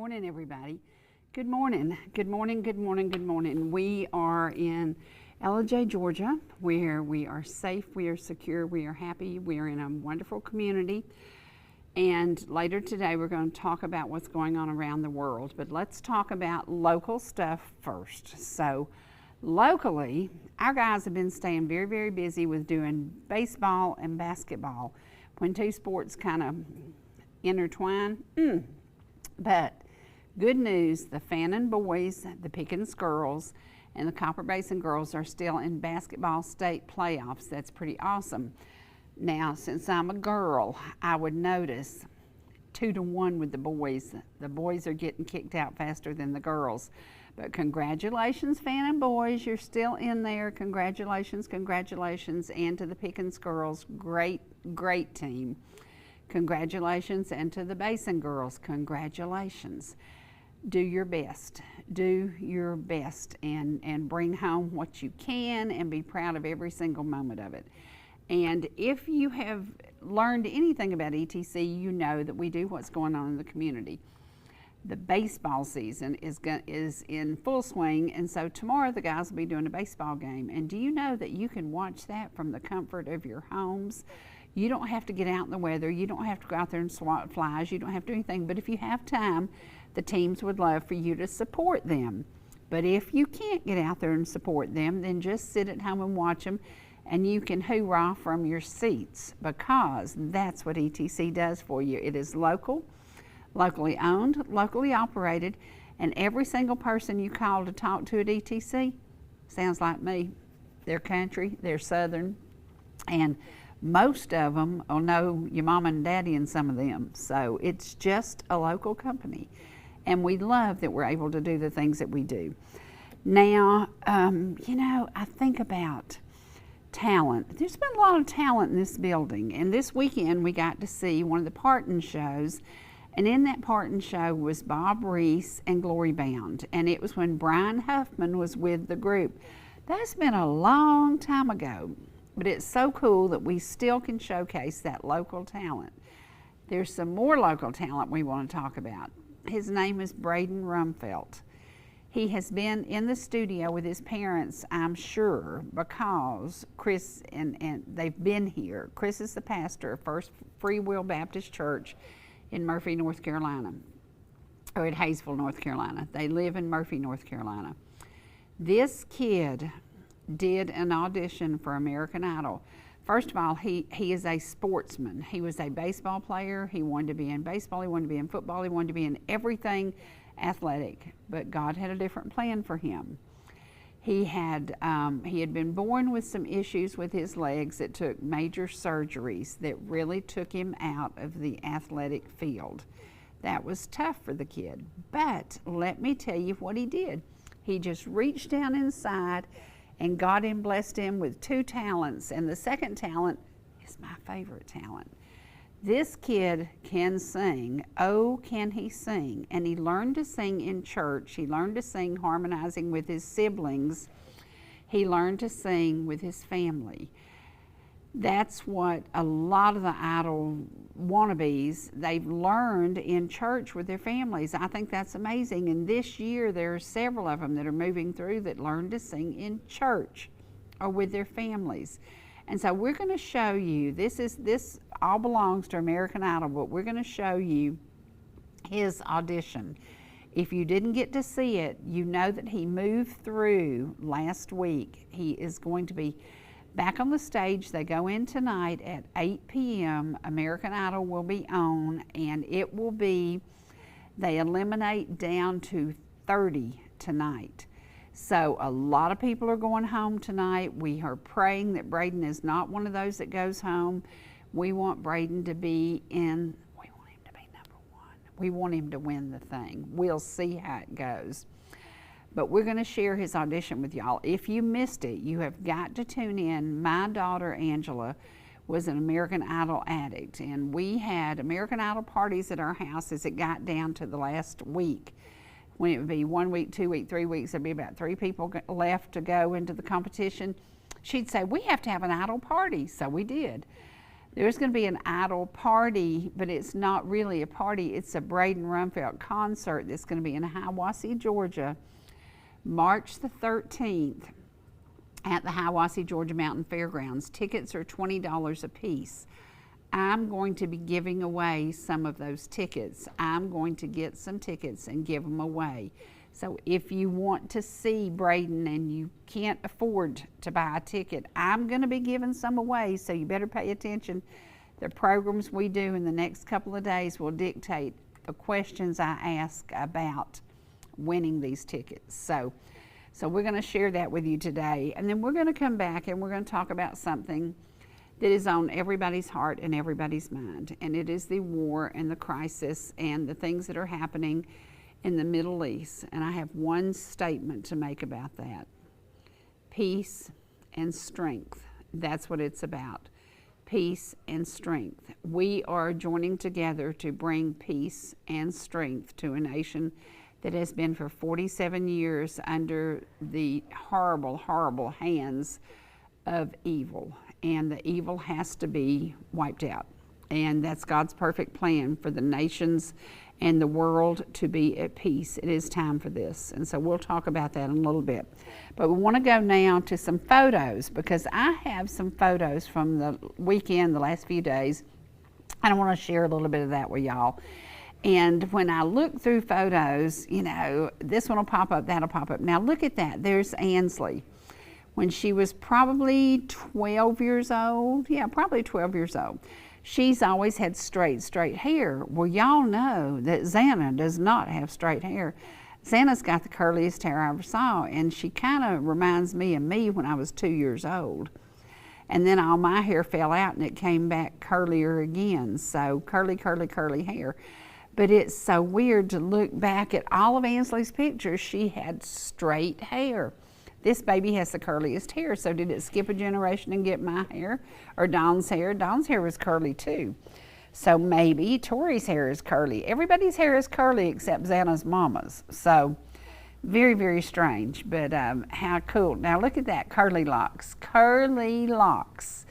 morning, everybody. Good morning. Good morning. Good morning. Good morning. We are in Ellijay, Georgia, where we are safe, we are secure, we are happy, we are in a wonderful community. And later today, we're going to talk about what's going on around the world. But let's talk about local stuff first. So, locally, our guys have been staying very, very busy with doing baseball and basketball. When two sports kind of intertwine. But good news, the Fannin boys, the Pickens girls, and the Copper Basin girls are still in basketball state playoffs. That's pretty awesome. Now, since I'm a girl, I would notice 2-1 with the boys. The boys are getting kicked out faster than the girls. But congratulations, Fannin boys, you're still in there. Congratulations, congratulations. And to the Pickens girls, great, great team. Congratulations. And to the Basin girls, congratulations. Do your best. Do your best and bring home what you can and be proud of every single moment of it. And if you have learned anything about ETC, you know that we do what's going on in the community. The baseball season is in full swing, and so tomorrow the guys will be doing a baseball game. And do you know that you can watch that from the comfort of your homes? You don't have to get out in the weather. You don't have to go out there and swat flies. You don't have to do anything. But if you have time, the teams would love for you to support them. But if you can't get out there and support them, then just sit at home and watch them, and you can hoorah from your seats, because that's what ETC does for you. It is local, locally owned, locally operated, and every single person you call to talk to at ETC sounds like me. They're country, they're southern, and most of them will know your mama and daddy and some of them. So it's just a local company. And we love that we're able to do the things that we do. Now, I think about talent. There's been a lot of talent in this building. And this weekend we got to see one of the Parton shows. And in that Parton show was Bob Reese and Glory Bound. And it was when Brian Huffman was with the group. That's been a long time ago. But it's so cool that we still can showcase that local talent. There's some more local talent we want to talk about. His name is Braden Rumfelt. He has been in the studio with his parents, I'm sure, because Chris and they've been here. Chris is the pastor of First Free Will Baptist Church in Murphy, North Carolina, or at Hayesville, North Carolina. They live in Murphy, North Carolina. This kid did an audition for American Idol. First of all, he is a sportsman. He was a baseball player. He wanted to be in baseball. He wanted to be in football. He wanted to be in everything athletic. But God had a different plan for him. He had been born with some issues with his legs that took major surgeries that really took him out of the athletic field. That was tough for the kid. But let me tell you what he did. He just reached down inside, and God blessed him with 2 talents, and the second talent is my favorite talent. This kid can sing. Oh, can he sing? And he learned to sing in church. He learned to sing harmonizing with his siblings. He learned to sing with his family. That's what a lot of the idol wannabes, they've learned in church with their families. I think that's amazing. And this year there are several of them that are moving through that learned to sing in church or with their families. And so we're going to show you, this all belongs to American Idol, but we're going to show you his audition. If you didn't get to see it, you know that he moved through last week. He is going to be back on the stage. They go in tonight at 8 p.m. American Idol will be on, and it will be, they eliminate down to 30 tonight. So a lot of people are going home tonight. We are praying that Braden is not one of those that goes home. We want Braden to be in, we want him to be number 1. We want him to win the thing. We'll see how it goes. But we're going to share his audition with y'all. If you missed it, you have got to tune in. My daughter, Angela, was an American Idol addict, and we had American Idol parties at our house as it got down to the last week. When it would be 1 week, 2 weeks, 3 weeks, there'd be about 3 people left to go into the competition. She'd say, we have to have an idol party. So we did. There's going to be an idol party, but it's not really a party. It's a Braden Rumfeld concert that's going to be in Hiawassee, Georgia, March the 13th at the Hiawassee, Georgia Mountain Fairgrounds. Tickets are $20 a piece. I'm going to be giving away some of those tickets. I'm going to get some tickets and give them away. So if you want to see Braden and you can't afford to buy a ticket, I'm going to be giving some away, so you better pay attention. The programs we do in the next couple of days will dictate the questions I ask about winning these tickets. So we're going to share that with you today, and then we're going to come back and we're going to talk about something that is on everybody's heart and everybody's mind, and it is the war and the crisis and the things that are happening in the Middle East. And I have one statement to make about that. Peace and strength. That's what it's about. Peace and strength. We are joining together to bring peace and strength to a nation that has been for 47 years under the horrible, horrible hands of evil. And the evil has to be wiped out. And that's God's perfect plan for the nations and the world to be at peace. It is time for this. And so we'll talk about that in a little bit. But we want to go now to some photos, because I have some photos from the weekend, the last few days, and I want to share a little bit of that with y'all. And when I look through photos, you know, this one will pop up, that'll pop up. Now look at that. There's Ansley. When she was probably 12 years old, yeah, probably 12 years old. She's always had straight hair. Well, y'all know that Xana does not have straight hair. Xana's got the curliest hair I ever saw, and she kind of reminds me of me when I was 2 years old. And then all my hair fell out and it came back curlier again. So curly, curly, curly hair. But it's so weird to look back at all of Ansley's pictures. She had straight hair. This baby has the curliest hair, so did it skip a generation and get my hair or Dawn's hair? Dawn's hair was curly too. So maybe Tori's hair is curly. Everybody's hair is curly except Xana's mama's. So very, very strange, but how cool. Now look at that, curly locks, curly locks,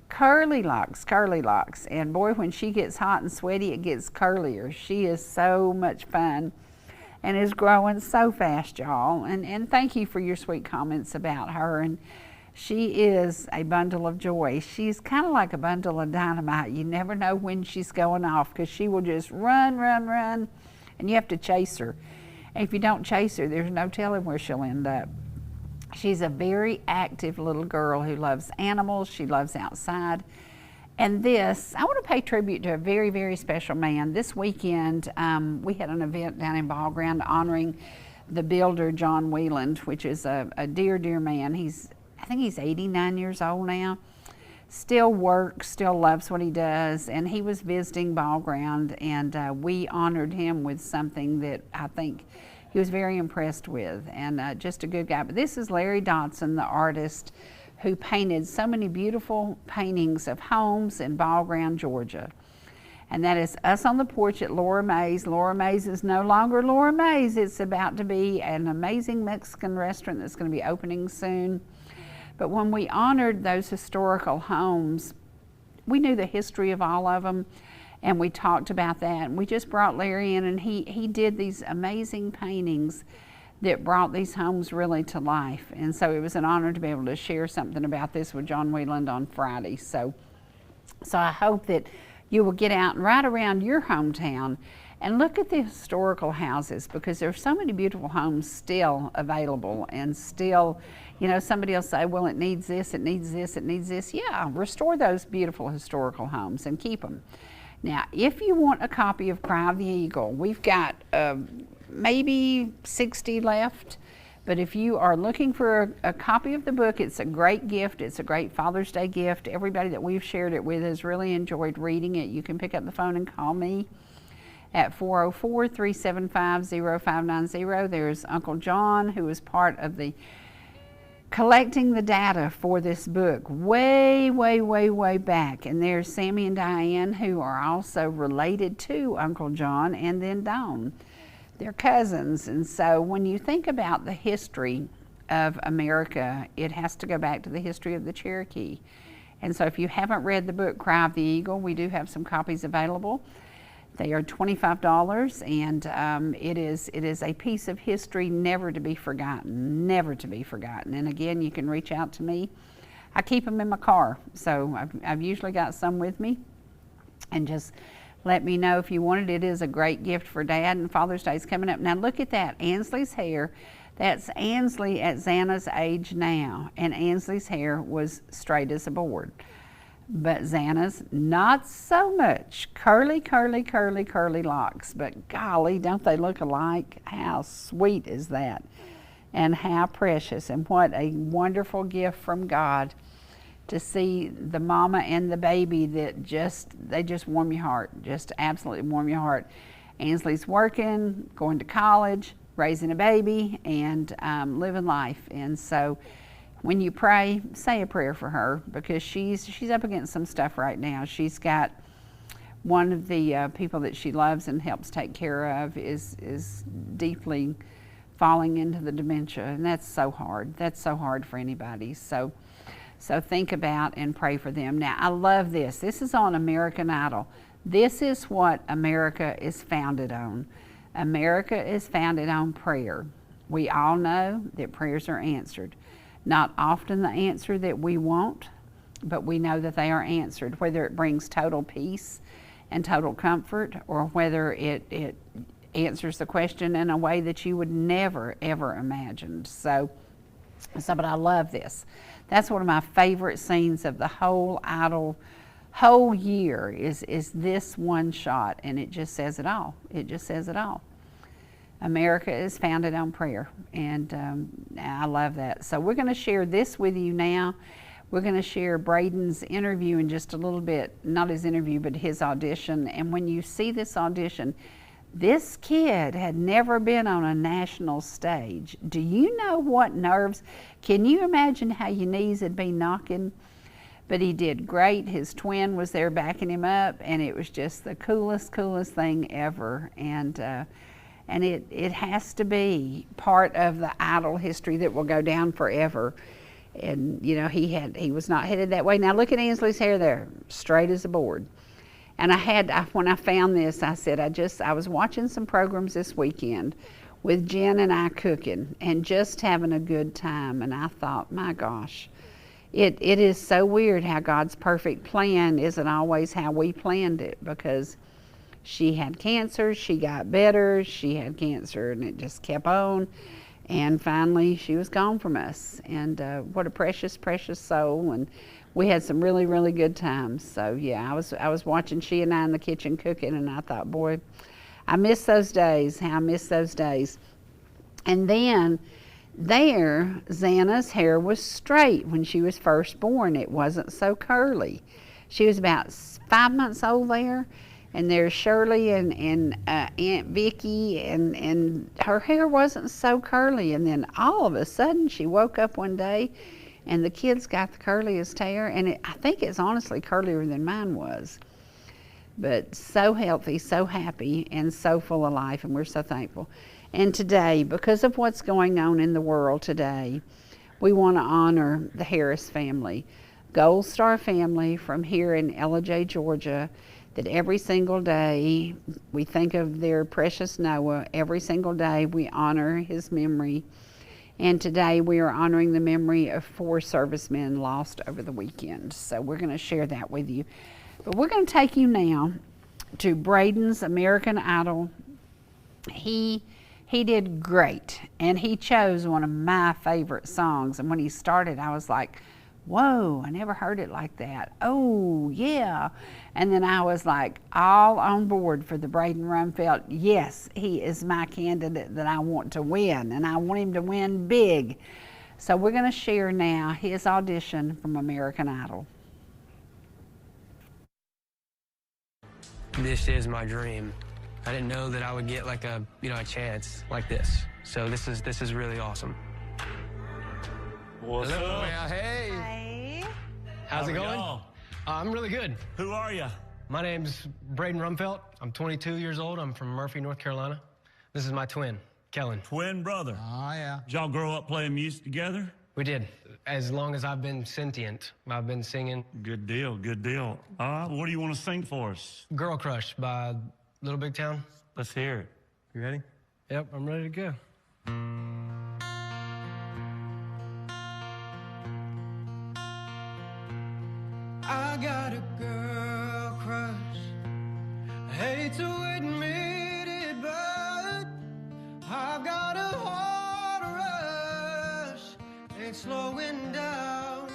curly locks, curly locks. And boy, when she gets hot and sweaty, it gets curlier. She is so much fun and is growing so fast, y'all. And thank you for your sweet comments about her. And she is a bundle of joy. She's kind of like a bundle of dynamite. You never know when she's going off, because she will just run, and you have to chase her. And if you don't chase her, there's no telling where she'll end up. She's a very active little girl who loves animals. She loves outside. And this, I want to pay tribute to a very, very special man. This weekend, we had an event down in Ball Ground honoring the builder, John Wheeland, which is a dear, dear man. I think he's 89 years old now. Still works, still loves what he does. And he was visiting Ball Ground, and we honored him with something that I think he was very impressed with, and just a good guy. But this is Larry Dodson, the artist, who painted so many beautiful paintings of homes in Ball Ground, Georgia. And that is us on the porch at Laura May's. Laura May's is no longer Laura May's. It's about to be an amazing Mexican restaurant that's going to be opening soon. But when we honored those historical homes, we knew the history of all of them, and we talked about that. And we just brought Larry in, and he did these amazing paintings that brought these homes really to life. And so it was an honor to be able to share something about this with John Wheeland on Friday. So I hope that you will get out and ride around your hometown and look at the historical houses, because there's so many beautiful homes still available, and still, you know, somebody will say, well, it needs this, it needs this, it needs this. Yeah, restore those beautiful historical homes and keep them. Now, if you want a copy of Cry of the Eagle, we've got maybe 60 left, but if you are looking for a copy of the book, it's a great gift. It's a great Father's Day gift. Everybody that we've shared it with has really enjoyed reading it. You can pick up the phone and call me at 404-375-0590. There's Uncle John, who is part of the collecting the data for this book way, way, way, way back. And there's Sammy and Diane, who are also related to Uncle John, and then Dawn. They're cousins. And so when you think about the history of America, it has to go back to the history of the Cherokee. And so if you haven't read the book, Cry of the Eagle, we do have some copies available. They are $25, and it is a piece of history never to be forgotten, never to be forgotten. And again, you can reach out to me. I keep them in my car, so I've usually got some with me. And just let me know if you want it. It is a great gift for Dad, and Father's Day is coming up. Now look at that, Ansley's hair. That's Ansley at Xana's age now, and Ansley's hair was straight as a board. But Xana's not so much. Curly, curly, curly, curly locks. But golly, don't they look alike? How sweet is that? And how precious, and what a wonderful gift from God to see the mama and the baby that they just warm your heart, just absolutely warm your heart. Ansley's working, going to college, raising a baby, and living life. And so when you pray, say a prayer for her, because she's up against some stuff right now. She's got one of the people that she loves and helps take care of is deeply falling into the dementia, and that's so hard. That's so hard for anybody. So think about and pray for them. Now, I love this. This is on American Idol. This is what America is founded on. America is founded on prayer. We all know that prayers are answered. Not often the answer that we want, but we know that they are answered, whether it brings total peace and total comfort, or whether it answers the question in a way that you would never, ever imagined. So, but I love this. That's one of my favorite scenes of the whole Idol, whole year is this one shot, and it just says it all. It just says it all. America is founded on prayer, and I love that. So we're going to share this with you now. We're going to share Braden's interview in just a little bit, not his interview, but his audition. And when you see this audition, this kid had never been on a national stage. Do you know what nerves? Can you imagine how your knees would be knocking? But he did great. His twin was there backing him up, and it was just the coolest thing ever. And it has to be part of the Idol history that will go down forever. And you know, he was not headed that way. Now look at Ansley's hair there, straight as a board. And when I found this, I said, I was watching some programs this weekend with Jen and I cooking and just having a good time. And I thought, my gosh, it is so weird how God's perfect plan isn't always how we planned it, because she had cancer, she got better, she had cancer, and it just kept on. And finally, she was gone from us. And what a precious, precious soul. And we had some really good times. So yeah, I was watching she and I in the kitchen cooking, and I thought, boy, I miss those days. How I miss those days. And then there, Xana's hair was straight when she was first born. It wasn't so curly. She was about 5 months old there. And there's Shirley and Aunt Vicky, and her hair wasn't so curly. And then all of a sudden, she woke up one day, and the kids got the curliest hair. And I think it's honestly curlier than mine was. But so healthy, so happy, and so full of life, and we're so thankful. And today, because of what's going on in the world today, we want to honor the Harris family, Gold Star family from here in Ellijay, Georgia, that every single day we think of their precious Noah. Every single day we honor his memory. And today we are honoring the memory of 4 servicemen lost over the weekend. So we're going to share that with you. But we're going to take you now to Braden's American Idol. He did great, and he chose one of my favorite songs. And when he started, I was like, whoa, I never heard it like that. Oh, yeah. And then I was like all on board for the Braden Rumfeldt. Yes, he is my candidate that I want to win, and I want him to win big. So we're going to share now his audition from American Idol. This is my dream. I didn't know that I would get like a chance like this. So this is really awesome. What's Hello. up? Well, hey. Hi. How's it going? I'm really good. Who are you? My name's Braden Rumfeldt. I'm 22 years old. I'm from Murphy, North Carolina. This is my twin, Kellen. Twin brother. Oh, yeah. Did y'all grow up playing music together? We did. As long as I've been sentient, I've been singing. Good deal, good deal. All right, what do you want to sing for us? Girl Crush by Little Big Town. Let's hear it. You ready? Yep, I'm ready to go. I got a girl crush. I hate to admit it, but I've got a heart rush. It's slowing down.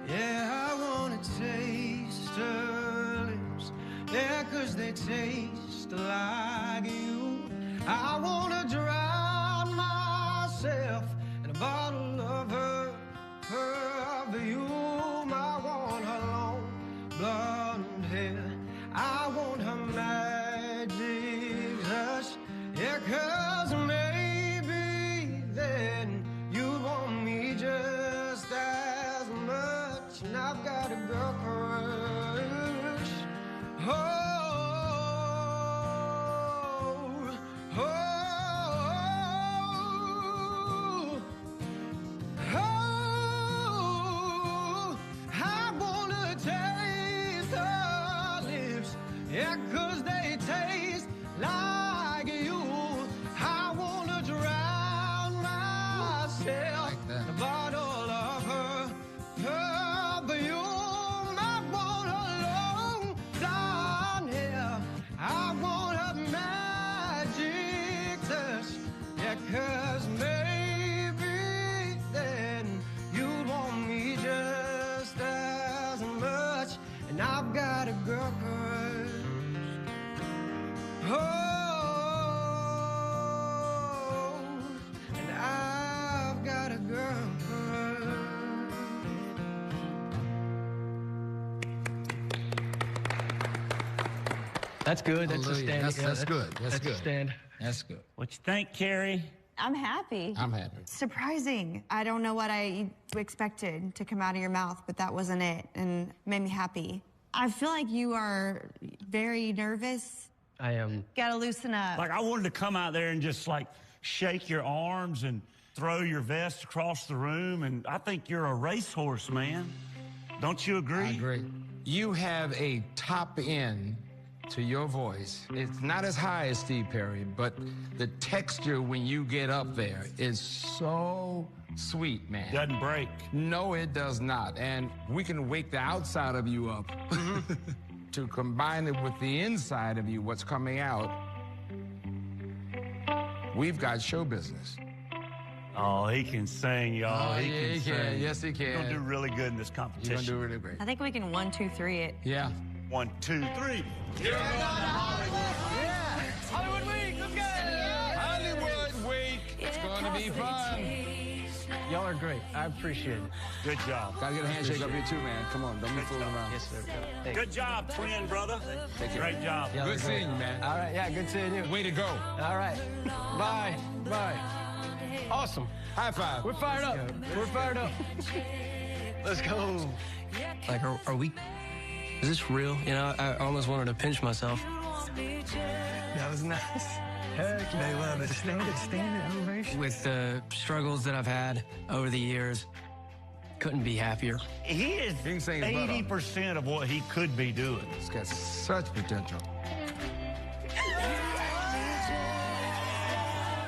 Yeah, I wanna taste her lips. Yeah, 'cause they taste like you. I wanna drown myself in a bottle of her perfume. I want her long blonde hair. I want her magic touch. Yeah, 'cause maybe then you'd want me just as much. And I've got a girl crush. Oh. Yeah, 'cause they taste like you. I wanna drown myself in a bottle of her perfume. I want her long blonde hair. I want her magic touch. Yeah, 'cause maybe then you'd want me just as much. And I've got a girl crush. Oh, and I've got a girl crush. That's good. That's a stand. That's good. That's good. A stand. That's good. What you think, Carrie? I'm happy. I'm happy. Surprising. I don't know what I expected to come out of your mouth, but that wasn't it, and made me happy. I feel like you are very nervous. I am. Gotta loosen up. Like, I wanted to come out there and just, like, shake your arms and throw your vest across the room, and I think you're a racehorse, man. Don't you agree? I agree. You have a top end to your voice. It's not as high as Steve Perry, but the texture when you get up there is so sweet, man. Doesn't break. No, it does not. And we can wake the outside of you up to combine it with the inside of you, what's coming out. We've got show business. Oh, he can sing, y'all. Oh, he yeah, can he sing. can. Yes, he He's can. gonna do really good in this You're competition. gonna do really great. I think we can 1, 2, 3 it. Yeah. 1, 2, 3. Hollywood Week, let's go! Hollywood Week. It's going to be fun. Y'all are great. I appreciate it. Good job. Gotta get a handshake up here too, man. Come on, don't be fooling around. Yes, sir. Thanks. Good job, twin brother. Great job. Y'all are Good great. seeing you, man. All right, yeah, good seeing you. Way to go. All right. Bye. Bye. Awesome. High five. We're fired up. We're fired up. Let's go. Like, are we? Is this real? You know, I almost wanted to pinch myself. That was nice. Heck, they love it. Standing ovation. With the struggles that I've had over the years, couldn't be happier. He is He can sing his butt off. 80% of what he could be doing. It's got such potential.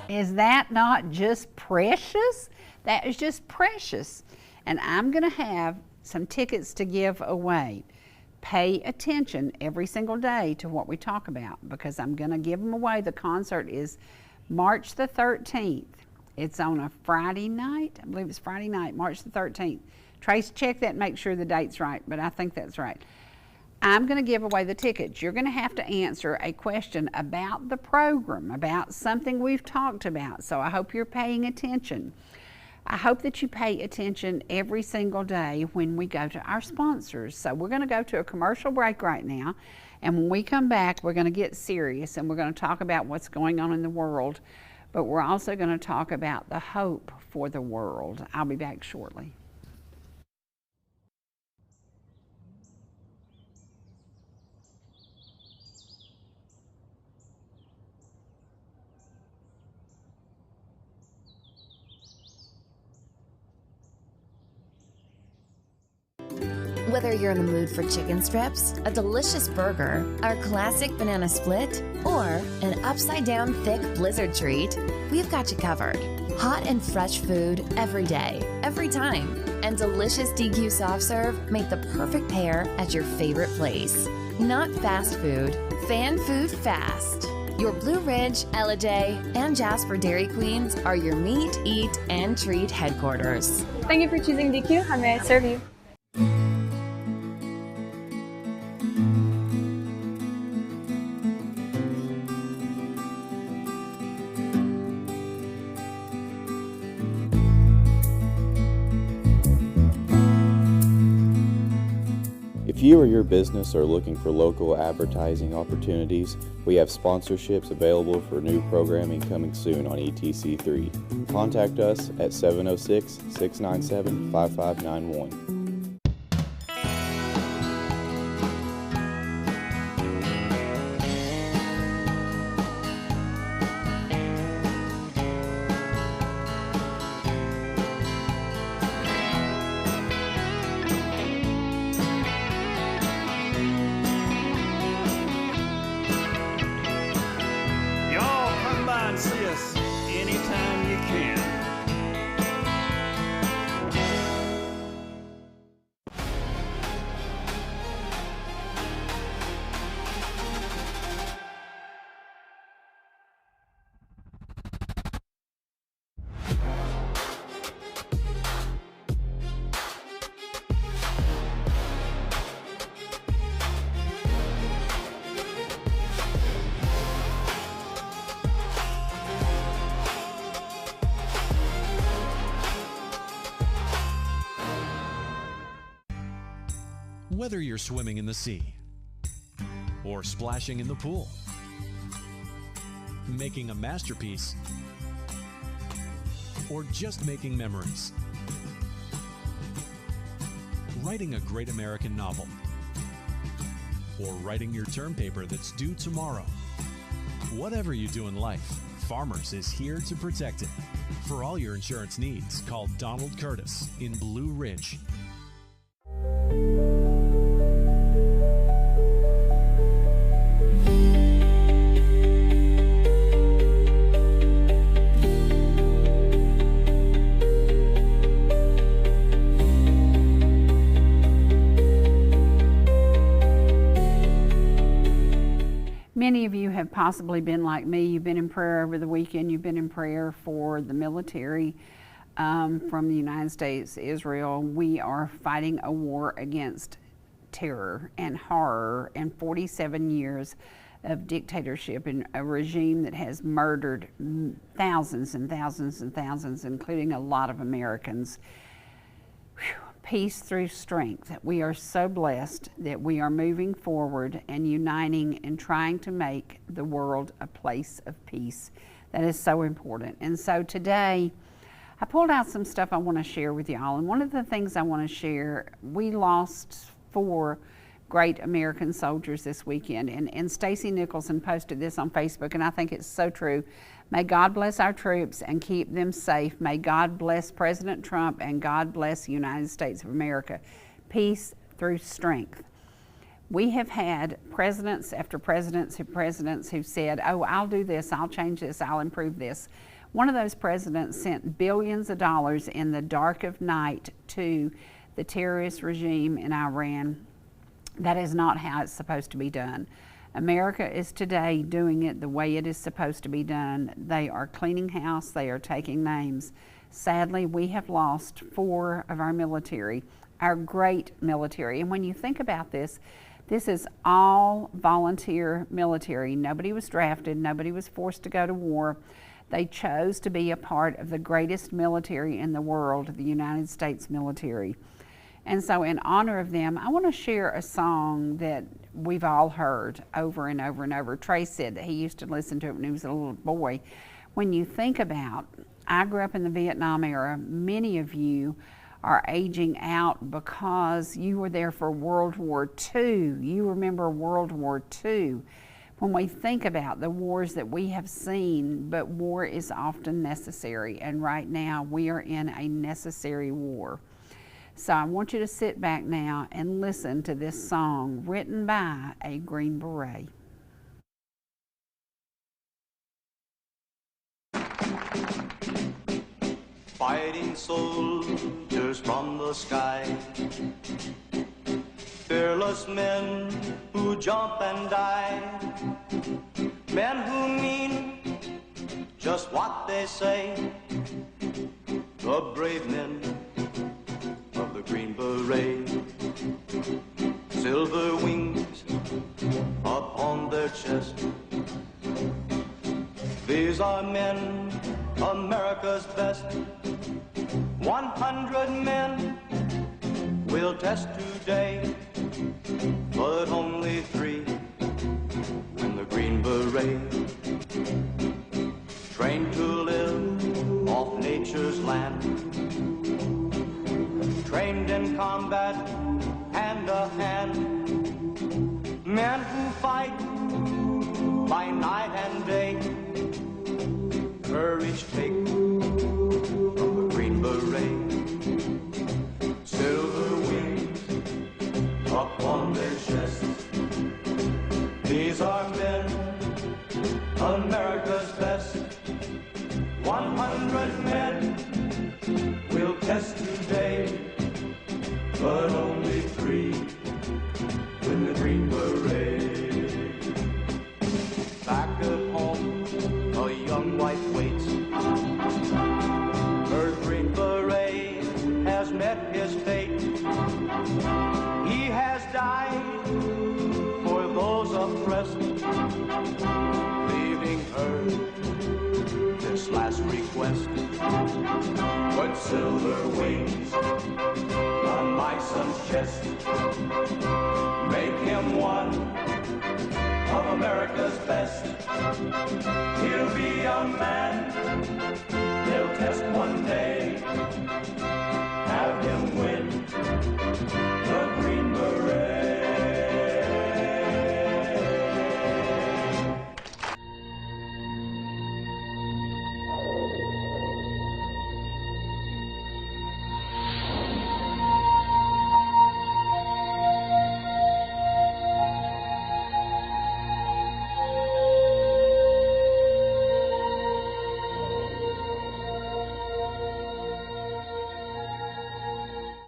Is that not just precious? That is just precious. And I'm going to have some tickets to give away. Pay attention every single day to what we talk about because I'm going to give them away. The concert is March the 13th. It's on a Friday night. I believe it's Friday night, March the 13th. Trace, check that and make sure the date's right, but I think that's right. I'm going to give away the tickets. You're going to have to answer a question about the program, about something we've talked about. So I hope you're paying attention. I hope that you pay attention every single day when we go to our sponsors. So we're going to go to a commercial break right now. And when we come back, we're going to get serious and we're going to talk about what's going on in the world. But we're also going to talk about the hope for the world. I'll be back shortly. Whether you're in the mood for chicken strips, a delicious burger, our classic banana split, or an upside-down thick blizzard treat, we've got you covered. Hot and fresh food every day, every time. And delicious DQ soft serve make the perfect pair at your favorite place. Not fast food, fan food fast. Your Blue Ridge, Ellijay, and Jasper Dairy Queens are your meet, eat, and treat headquarters. Thank you for choosing DQ. How may I serve you? If you or your business are looking for local advertising opportunities, we have sponsorships available for new programming coming soon on ETC3. Contact us at 706-697-5591. See us anytime you can. Whether you're swimming in the sea or splashing in the pool, making a masterpiece, or just making memories, writing a great American novel, or writing your term paper that's due tomorrow. Whatever you do in life, Farmers is here to protect it. For all your insurance needs, call Donald Curtis in Blue Ridge. Many of you have possibly been like me. You've been in prayer over the weekend. You've been in prayer for the military from the United States, Israel. We are fighting a war against terror and horror and 47 years of dictatorship and a regime that has murdered thousands and thousands and thousands, including a lot of Americans. Whew. Peace through strength. We are so blessed that we are moving forward and uniting and trying to make the world a place of peace. That is so important. And so today, I pulled out some stuff I want to share with y'all. And one of the things I want to share, we lost 4 great American soldiers this weekend. And Stacey Nichols posted this on Facebook, and I think it's so true. May God bless our troops and keep them safe. May God bless President Trump and God bless the United States of America. Peace through strength. We have had presidents after presidents who said, oh, I'll do this, I'll change this, I'll improve this. One of those presidents sent billions of dollars in the dark of night to the terrorist regime in Iran. That is not how it's supposed to be done. America is today doing it the way it is supposed to be done. They are cleaning house, they are taking names. Sadly, we have lost 4 of our military, our great military. And when you think about this, this is all volunteer military. Nobody was drafted, nobody was forced to go to war. They chose to be a part of the greatest military in the world, the United States military. And so in honor of them, I want to share a song that we've all heard over and over and over. Trey said that he used to listen to it when he was a little boy. When you think about, I grew up in the Vietnam era, many of you are aging out because you were there for World War II. You remember World War II. When we think about the wars that we have seen, but war is often necessary, and right now we are in a necessary war. So I want you to sit back now and listen to this song written by a Green Beret. Fighting soldiers from the sky, fearless men who jump and die, men who mean just what they say, the brave men of the Green Beret. Silver wings upon their chest, these are men, America's best. 100 men will test today, but only 3 in the Green Beret. Trained to live off nature's land, trained in combat hand to hand, men who fight by night and day, courage take from the Green Beret. Silver wings upon their chests, these are men, America's best. 100 men will test today, but only 3 in the Green Beret. Back at home, a young wife waits. Her Green Beret has met his fate. He has died for those oppressed, leaving her this last request. Put silver wings on my son's chest, make him one of America's best. He'll be a man, they'll test one day, have him win the Green Beret.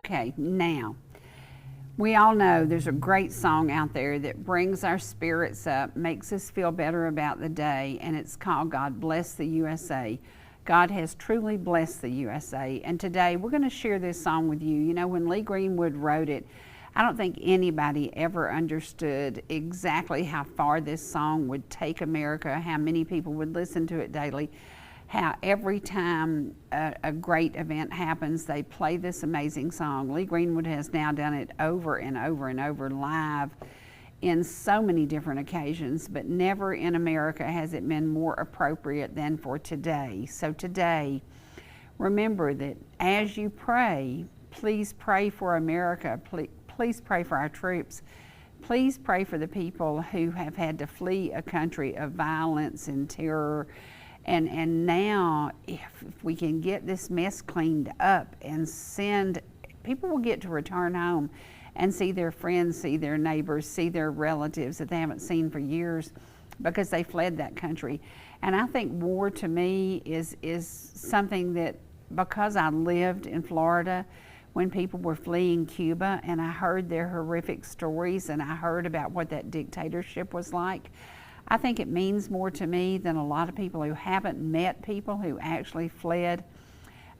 Okay, now, we all know there's a great song out there that brings our spirits up, makes us feel better about the day, and it's called God Bless the USA. God has truly blessed the USA, and today we're going to share this song with you. You know, when Lee Greenwood wrote it, I don't think anybody ever understood exactly how far this song would take America, how many people would listen to it daily, how every time a great event happens, they play this amazing song. Lee Greenwood has now done it over and over and over live in so many different occasions, but never in America has it been more appropriate than for today. So today, remember that as you pray, please pray for America. Please pray for our troops. Please pray for the people who have had to flee a country of violence and terror. And now, if we can get this mess cleaned up and people will get to return home and see their friends, see their neighbors, see their relatives that they haven't seen for years because they fled that country. And I think war to me is something that, because I lived in Florida when people were fleeing Cuba and I heard their horrific stories and I heard about what that dictatorship was like, I think it means more to me than a lot of people who haven't met people who actually fled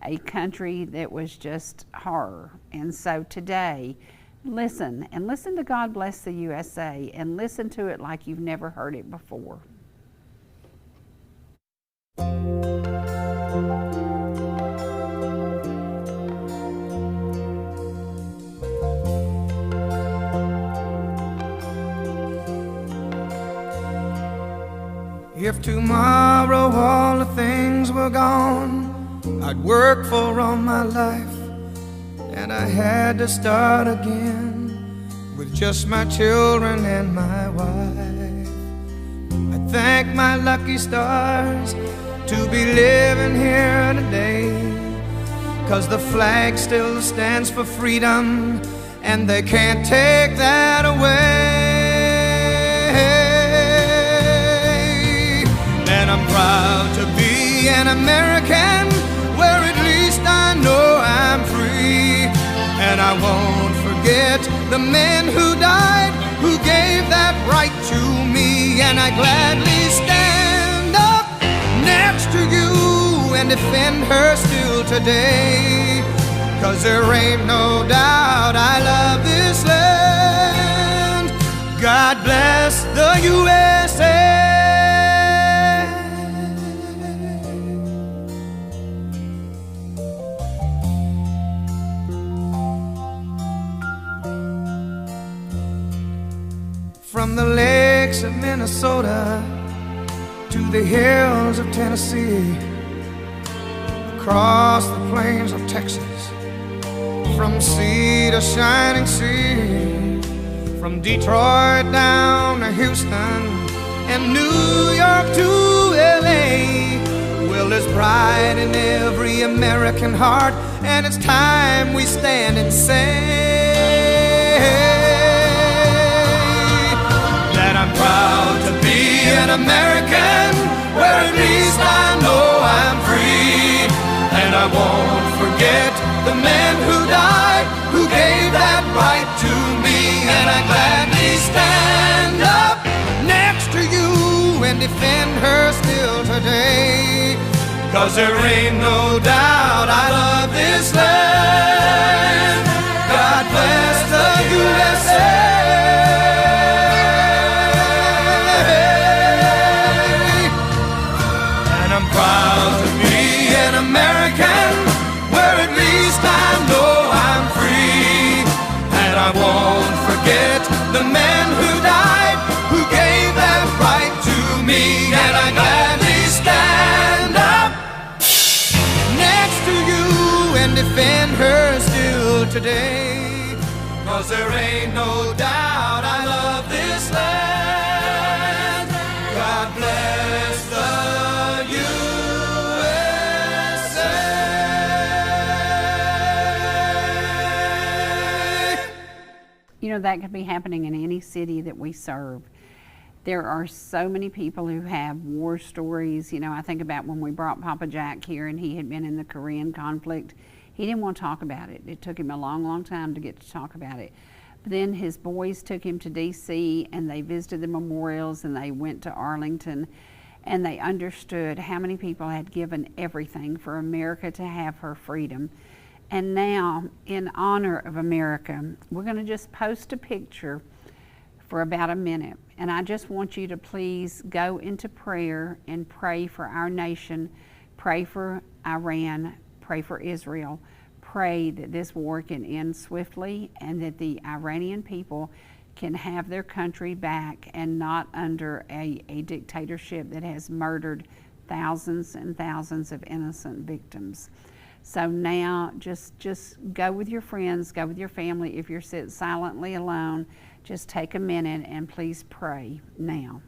a country that was just horror. And so today, listen, and listen to God Bless the USA, and listen to it like you've never heard it before. If tomorrow all the things were gone I'd worked for all my life, and I had to start again with just my children and my wife, I thank my lucky stars to be living here today. 'cause the flag still stands for freedom, and they can't take that away. And I'm proud to be an American, where at least I know I'm free. And I won't forget the men who died, who gave that right to me. And I gladly stand up next to you and defend her still today. 'Cause there ain't no doubt I love this land. God bless the USA. From the lakes of Minnesota to the hills of Tennessee, across the plains of Texas, from sea to shining sea, from Detroit down to Houston and New York to LA. Well, there's pride in every American heart, and it's time we stand and say that I'm proud to be an American, where at least I know I'm free. And I won't forget the men who died, who gave that right to me. And I gladly stand up next to you and defend her still today. 'Cause there ain't no doubt I love this land. God bless the USA. And I'm proud to be an American, where at least I know I'm free. And I won't forget the men who died, who gave that right to me. And I gladly stand up next to you and defend her still today. 'Cause there ain't no doubt I love this land. God bless the USA. You know, that could be happening in any city that we serve. There are so many people who have war stories. You know, I think about when we brought Papa Jack here and he had been in the Korean conflict. He didn't want to talk about it. It took him a long, long time to get to talk about it. But then his boys took him to D.C. and they visited the memorials and they went to Arlington and they understood how many people had given everything for America to have her freedom. And now, in honor of America, we're going to just post a picture for about a minute. And I just want you to please go into prayer and pray for our nation, pray for Iran, pray for Israel, pray that this war can end swiftly and that the Iranian people can have their country back and not under a dictatorship that has murdered thousands and thousands of innocent victims. So now just go with your friends, go with your family. If you're sitting silently alone, just take a minute and please pray now.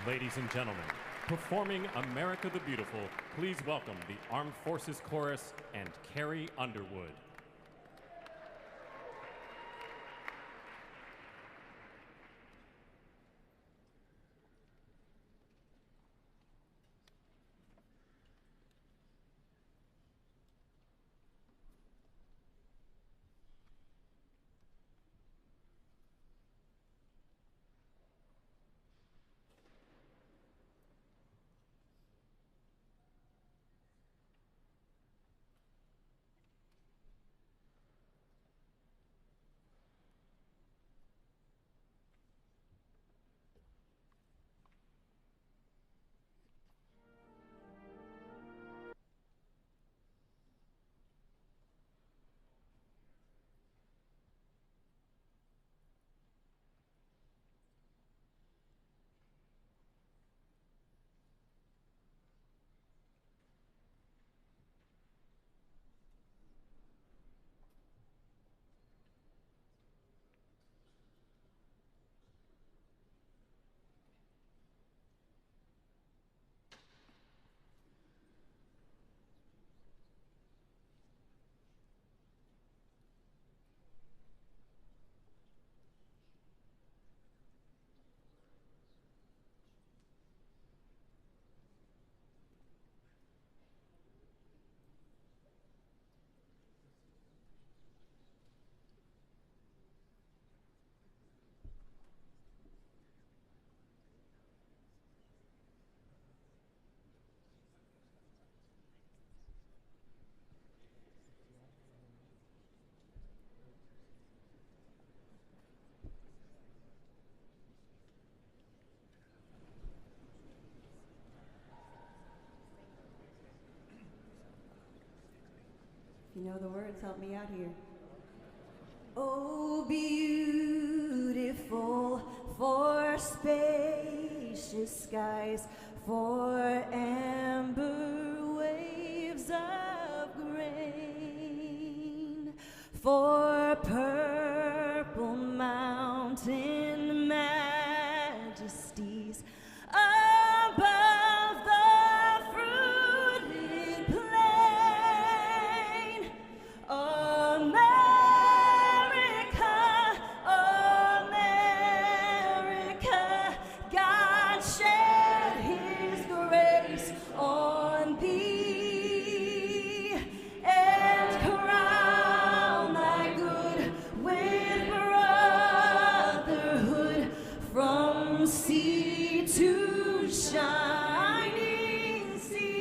Ladies and gentlemen, performing America the Beautiful, please welcome the Armed Forces Chorus and Carrie Underwood. know the words, help me out here. Oh, beautiful for spacious skies, for amber waves of grain, for purple mountain majesties above the fruited plain. America, America, God shed his grace on thee and crown thy good with brotherhood from sea to shining sea.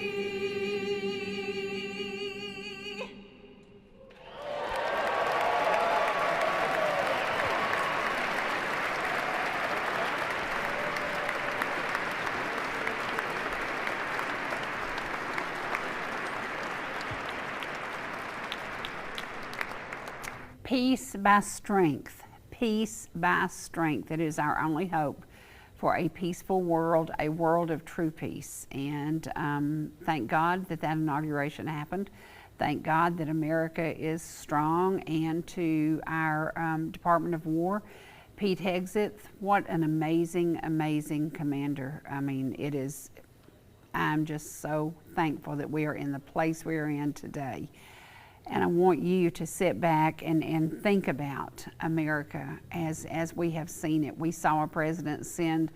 Peace by strength. Peace by strength. It is our only hope for a peaceful world, a world of true peace. And thank God that inauguration happened. Thank God that America is strong. And to our Department of War, Pete Hegseth, what an amazing, amazing commander. I mean, I'm just so thankful that we are in the place we are in today. And I want you to sit back and think about America as we have seen it. We saw a president send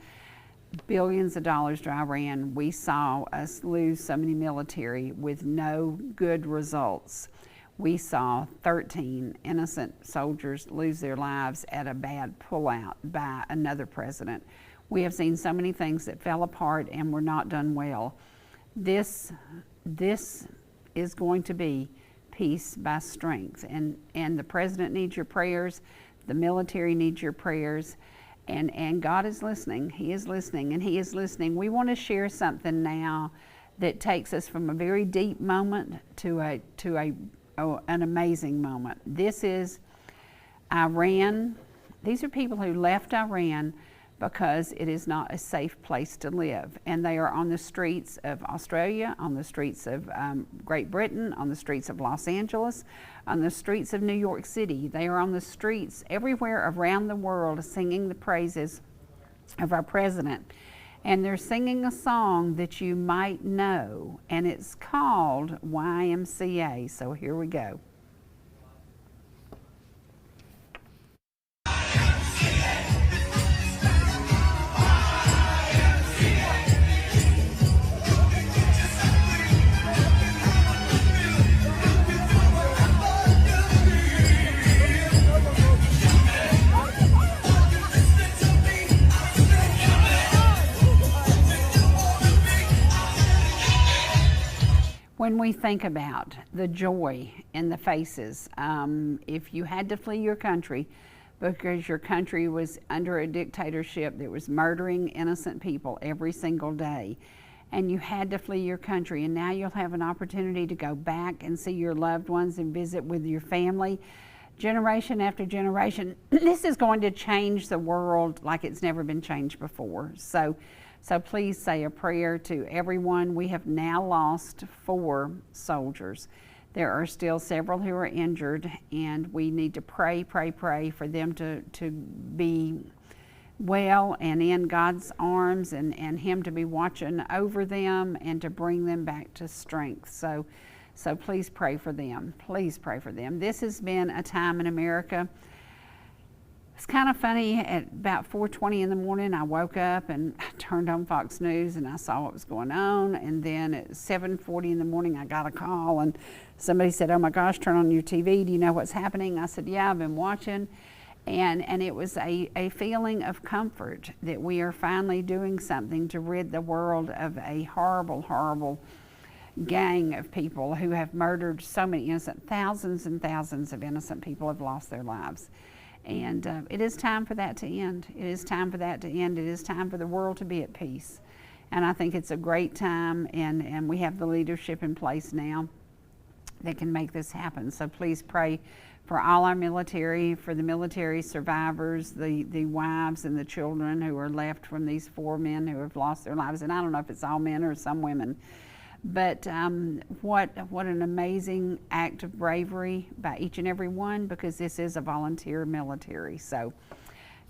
billions of dollars to Iran. We saw us lose so many military with no good results. We saw 13 innocent soldiers lose their lives at a bad pullout by another president. We have seen so many things that fell apart and were not done well. This is going to be peace by strength, and the president needs your prayers, the military needs your prayers, and God is listening. He is listening, and He is listening. We want to share something now that takes us from a very deep moment to an amazing moment. This is Iran. These are people who left Iran because it is not a safe place to live. And they are on the streets of Australia, on the streets of Great Britain, on the streets of Los Angeles, on the streets of New York City. They are on the streets everywhere around the world singing the praises of our president. And they're singing a song that you might know, and it's called YMCA. So here we go. When we think about the joy in the faces, if you had to flee your country because your country was under a dictatorship that was murdering innocent people every single day, and you had to flee your country, and now you'll have an opportunity to go back and see your loved ones and visit with your family, generation after generation, this is going to change the world like it's never been changed before. So please say a prayer to everyone. We have now lost 4 soldiers. There are still several who are injured, and we need to pray for them to be well and in God's arms, and Him to be watching over them and to bring them back to strength. So please pray for them. Please pray for them. This has been a time in America. It's kind of funny, at about 4:20 in the morning, I woke up and turned on Fox News and I saw what was going on. And then at 7:40 in the morning, I got a call and somebody said, "Oh my gosh, turn on your TV. Do you know what's happening?" I said, "Yeah, I've been watching." And it was a feeling of comfort that we are finally doing something to rid the world of a horrible, horrible gang of people who have murdered so many innocent, thousands and thousands of innocent people have lost their lives. And it is time for that to end. It is time for that to end. It is time for the world to be at peace. And I think it's a great time, and we have the leadership in place now that can make this happen. So please pray for all our military, for the military survivors, the wives and the children who are left from these 4 men who have lost their lives. And I don't know if it's all men or some women, but what an amazing act of bravery by each and every one, because this is a volunteer military. So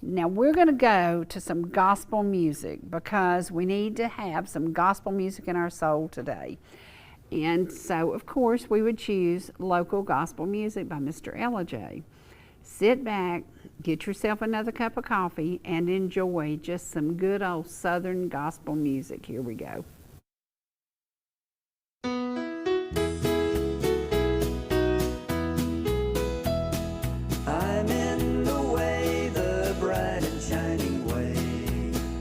now we're going to go to some gospel music, because we need to have some gospel music in our soul today. And so, of course, we would choose local gospel music by Mr. Ellijay. Sit back, get yourself another cup of coffee, and enjoy just some good old Southern gospel music. Here we go. I'm in the way, the bright and shining way.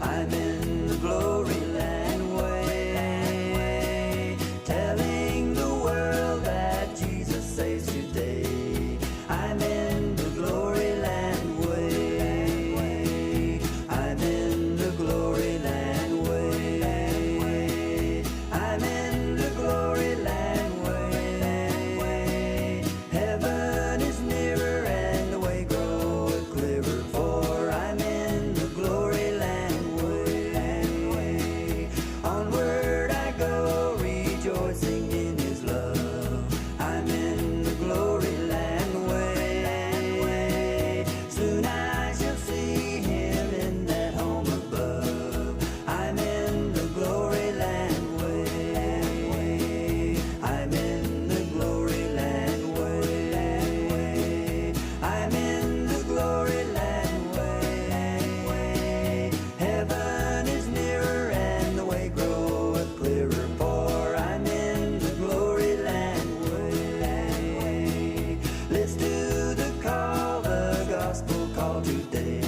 I'm in the glory land way, telling the world that Jesus saves today. I'm in the glory land way. I'm in the glory land way. I'm in the glory land way. Heaven is nearer and the way groweth clearer, for I'm in the glory land way. Onward I go, rejoicing in His love. I'm in the glory land way. Soon I shall see Him in that home above. I'm in the glory land way. I'm in the glory land way. I'm in the glory land way. Heaven is nearer and the way groweth clearer, for I'm in the glory land way. Listen to the call, the gospel call today.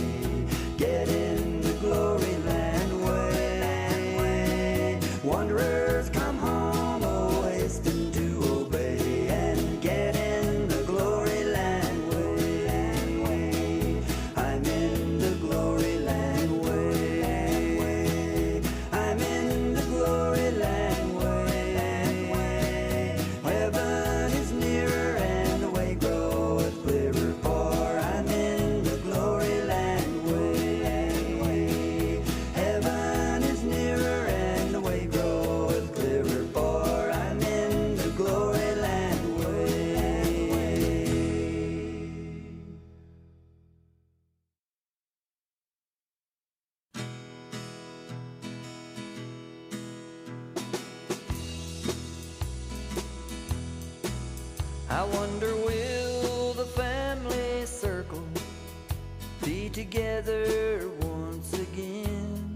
Get in the glory land way. Wanderers come home, oh hasten to obey, and get in the glory land way. I'm in the glory land way. I'm in the glory land way. Heaven is nearer and the way groweth clearer, for I'm in the glory land way. Heaven is nearer and the way groweth clearer, for I'm in the glory land way. I wonder, will the family circle be together once again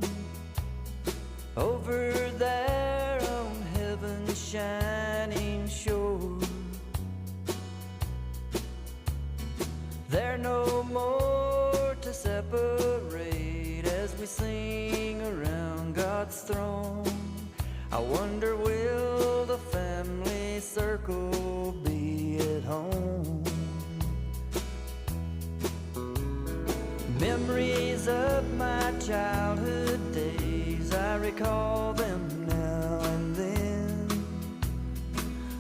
over there on heaven's shining shore? There no more to separate as we sing around God's throne. I wonder, will the family circle be at home? Memories of my childhood days, I recall them now and then,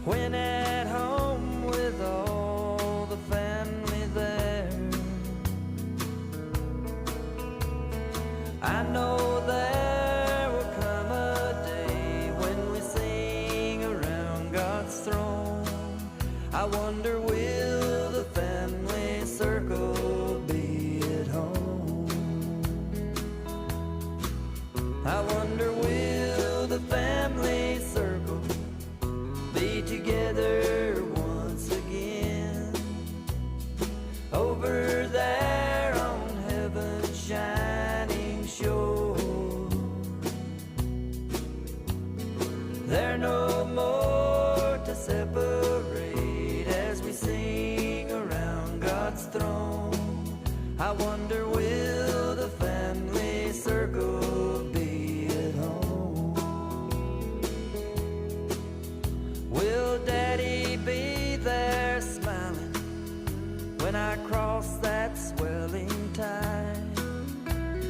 when at home with all the family there. I know there will come a day when we sing around God's throne. I wonder, will the family circle be at home? I wonder, will the family circle be together once again over there on heaven's shining shore? There no more to separate as we sing around God's throne. I wonder, will the family circle be at home? Will Daddy be there smiling when I cross that swelling tide?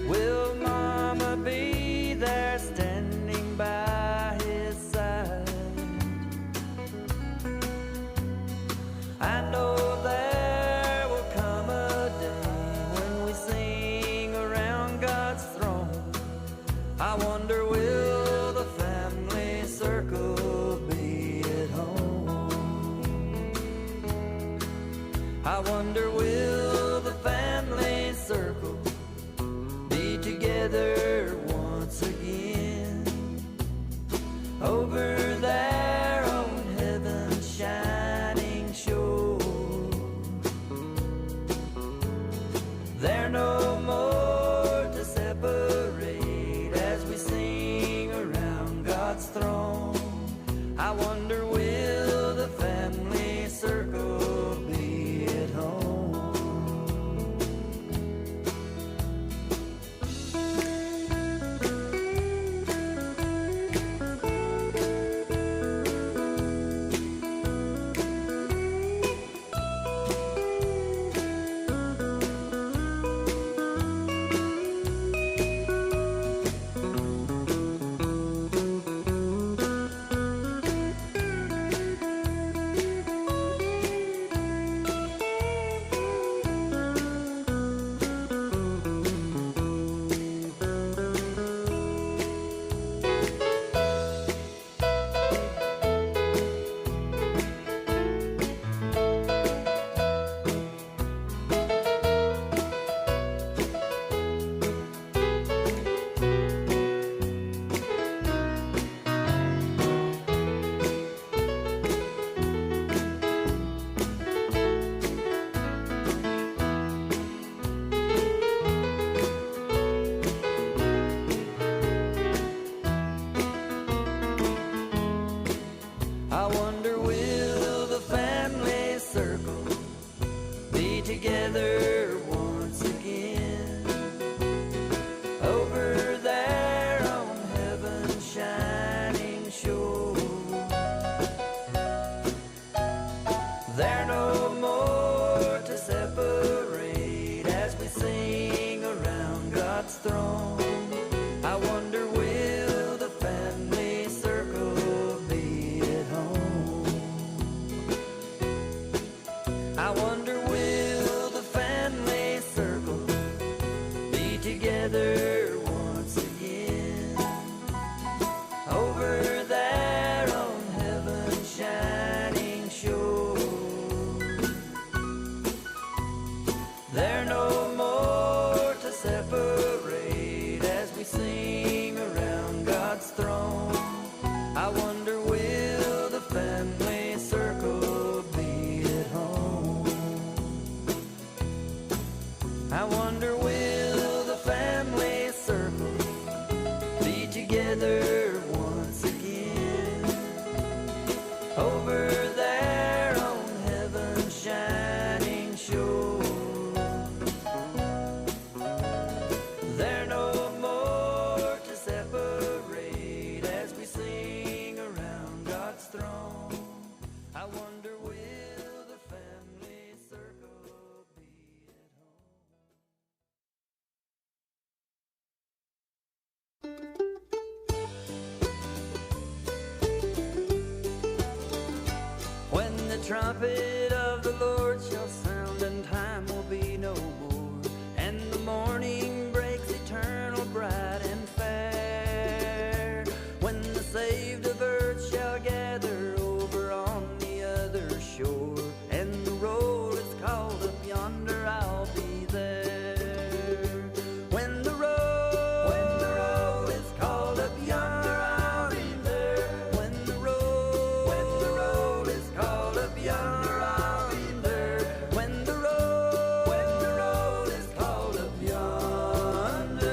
Will Mama be there standing by his side? I know there will come a day when we sing around God's throne. I wonder, will the family circle be at home? I wonder, will the family circle be together once again over there on heaven's shining shore? There no more to separate as we sing around God's throne. I wonder, will the family circle be at home? I wonder, will the family circle be together once again over there on heaven's shining shore? There no more to separate as we sing around God's throne. I wonder, will the family circle be at home? I wonder, will the family circle be together once again over there on heaven's shining shore? There no more to separate as we sing around God's throne. I wonder, will the family circle be at home? I wonder, will the family circle be together once again over there on heaven's shining shore? There no more to separate as we sing around God's throne. I wonder, will the family circle be at home? When the trumpet of the Lord shall sound and time will be no more, and the morning breaks eternal, bright and fair, when the saved of earth shall gather over on the other shore, and the roll is called up yonder, I'll be there. When the roll is called up yonder, I'll be there. When the roll is called up yonder, I'll be there. When the roll is called up yonder.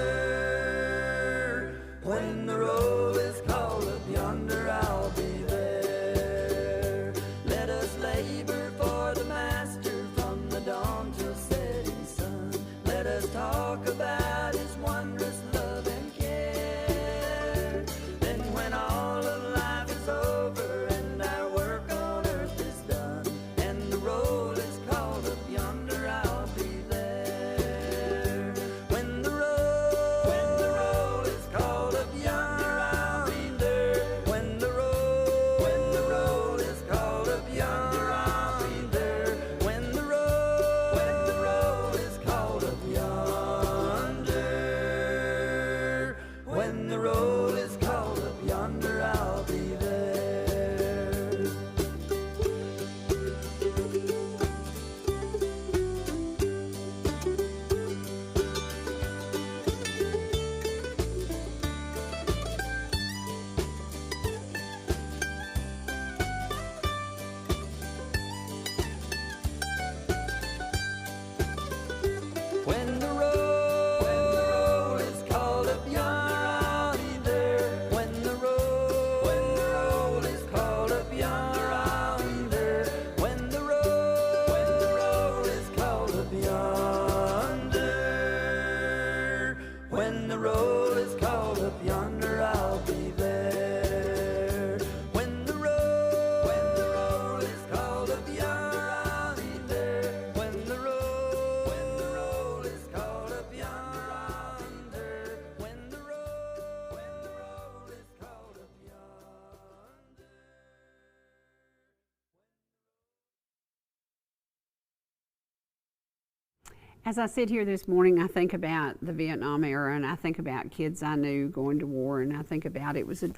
As I sit here this morning, I think about the Vietnam era, and I think about kids I knew going to war, and I think about it was a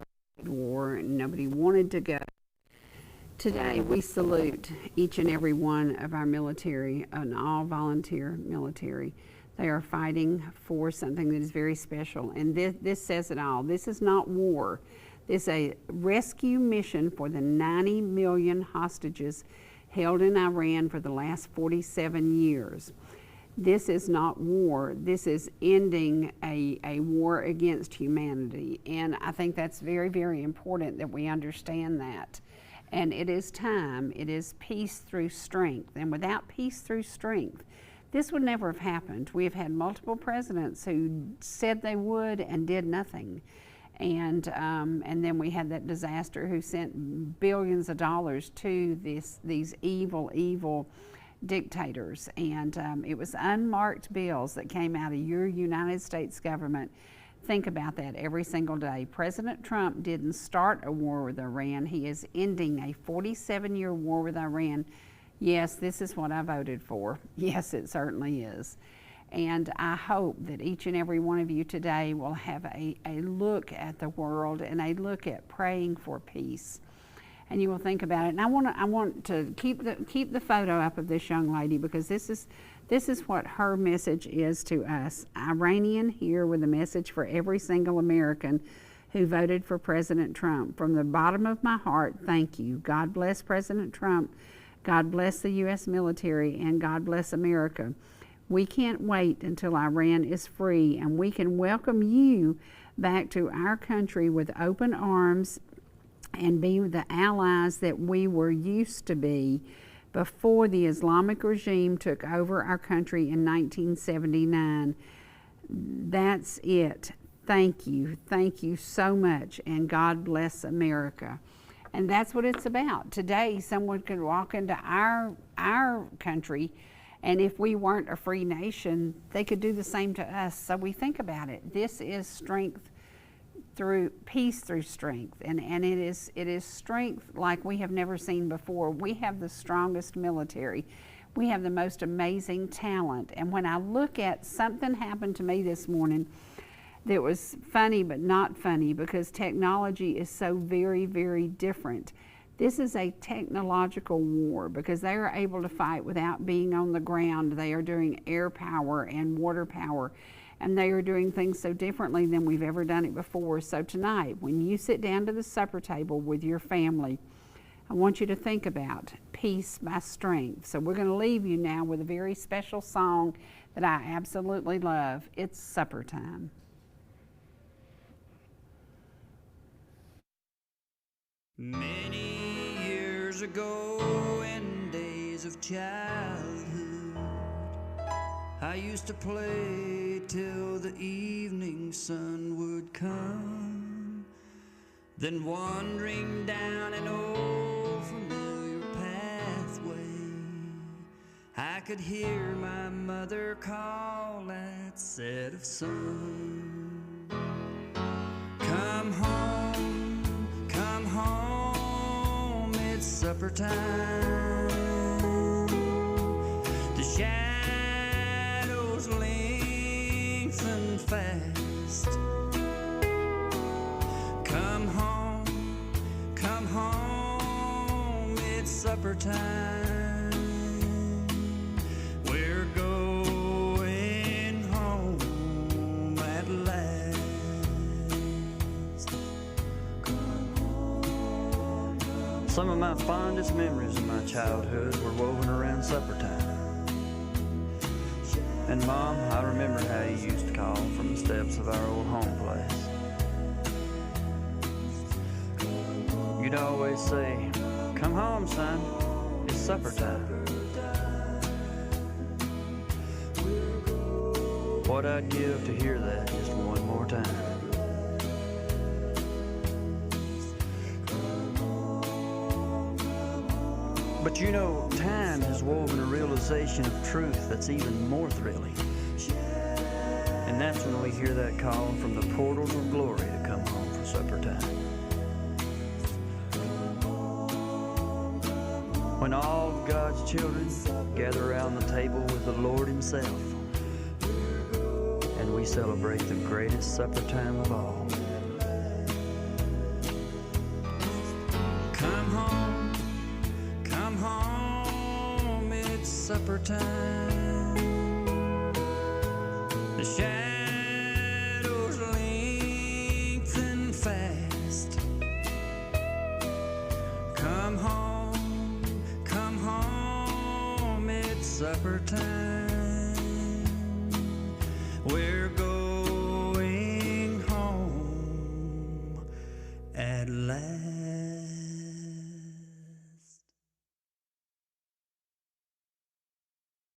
war and nobody wanted to go. Today, we salute each and every one of our military, an all-volunteer military. They are fighting for something that is very special, and this says it all. This is not war. This is a rescue mission for the 90 million hostages held in Iran for the last 47 years. This is not war. This is ending a war against humanity. And I think that's very, very important that we understand that. And it is time. It is peace through strength. And without peace through strength, this would never have happened. We have had multiple presidents who said they would and did nothing. And then we had that disaster who sent billions of dollars to these evil dictators, and it was unmarked bills that came out of your United States government. Think about that every single day. President Trump didn't start a war with Iran. He is ending a 47-year war with Iran. Yes, this is what I voted for. Yes, it certainly is. And I hope that each and every one of you today will have a look at the world and a look at praying for peace. And you will think about it. And I want to keep the photo up of this young lady, because this is what her message is to us. Iranian here with a message for every single American who voted for President Trump. From the bottom of my heart, thank you. God bless President Trump. God bless the U.S. military, and God bless America. We can't wait until Iran is free, and we can welcome you back to our country with open arms and be the allies that we were used to be before the Islamic regime took over our country in 1979. That's it. Thank you. Thank you so much, and God bless America. And that's what it's about. Today, someone could walk into our country, and if we weren't a free nation, they could do the same to us. So we think about it. This is strength through peace through strength, and it is strength like we have never seen before. We have the strongest military. We have the most amazing talent. And when I look at something happened to me this morning that was funny but not funny, because technology is so very, very different. This is a technological war because they are able to fight without being on the ground. They are doing air power and water power, and they are doing things so differently than we've ever done it before. So tonight, when you sit down to the supper table with your family, I want you to think about peace by strength. So we're going to leave you now with a very special song that I absolutely love. It's supper time. Many years ago, in days of childhood, I used to play till the evening sun would come. Then wandering down an old familiar pathway, I could hear my mother call at set of sun. Come home, come home, it's supper time. The shadows lengthen fast. Come home, it's supper time. We're going home at last. Some of my fondest memories of my childhood were woven around supper time. And Mom, I remember how you used to call from the steps of our old home place. You'd always say, "Come home, son, it's supper time." What I'd give to hear that just one more time. But you know, time has woven a realization of truth that's even more thrilling. And that's when we hear that call from the portals of glory to come home for supper time. When when all of God's children gather around the table with the Lord Himself, and we celebrate the greatest supper time of all. Come home, it's supper time. The shadows lengthen fast. Come home, it's supper time. We're